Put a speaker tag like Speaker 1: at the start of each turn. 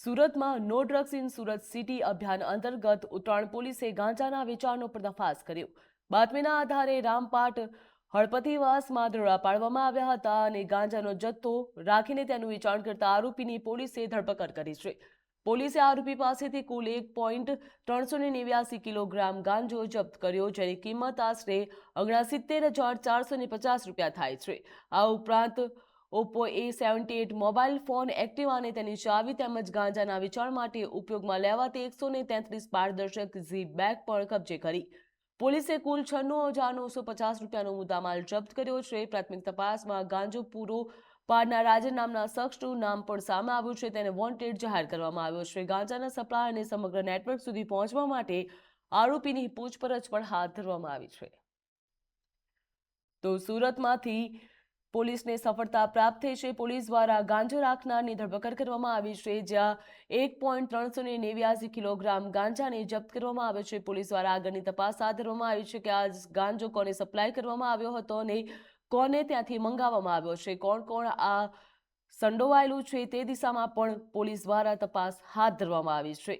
Speaker 1: સુરતમાં no drugs in Surat city અભિયાન અંતર્ગત ઉત્તરાયણ પોલીસે ગાંજાના વેચાણનો પર્દાફાશ કર્યો। બાતમીના આધારે રામપાટ હળપતિવાસમાં દરોડા પાડવામાં આવ્યા હતા અને ગાંજાનો જથ્થો રાખીને તેનું વેચાણ કરતા આરોપીની પોલીસે ધરપકડ કરી છે। પોલીસે આરોપી પાસેથી કુલ 1.389 કિલોગ્રામ ગાંજો જપ્ત કર્યો, જેની કિંમત આશરે 69450 રૂપિયા થાય છે। આ ઉપરાંત Oppo A78 mobile phone, Activa અને તેની ચાવી તેમજ ગાંજાના વેચાણ માટે ઉપયોગમાં લેવાતી 133 પારદર્શક ઝી બેગ પણ કબજે કરી। પોલીસે કુલ 96,950 રૂપિયાનો મુદ્દામાલ જપ્ત કર્યો છે। પ્રાથમિક તપાસમાં ગાંજો પૂરો પાડનાર રાજન નામના શખ્સનું નામ પણ સામે આવ્યું છે। તેને વોન્ટેડ જાહેર કરવામાં આવ્યો છે। ગાંજાના સપ્લાય અને સમગ્ર નેટવર્ક સુધી પહોંચવા માટે આરોપીની પૂછપરછ પણ હાથ ધરવામાં આવી છે। તો સુરતમાંથી પોલીસને સફળતા પ્રાપ્ત થઈ છે। પોલીસ દ્વારા ગાંજો રાખનારની ધરપકડ કરવામાં આવી છે, જ્યાં 1.389 કિલોગ્રામ ગાંજાને જપ્ત કરવામાં આવ્યો છે। પોલીસ દ્વારા આગળની તપાસ હાથ ધરવામાં આવી છે કે આ ગાંજો કોને સપ્લાય કરવામાં આવ્યો હતો અને કોને ત્યાંથી મંગાવવામાં આવ્યો છે, કોણ કોણ આ સંડોવાયેલું છે તે દિશામાં પણ પોલીસ દ્વારા તપાસ હાથ ધરવામાં આવી છે।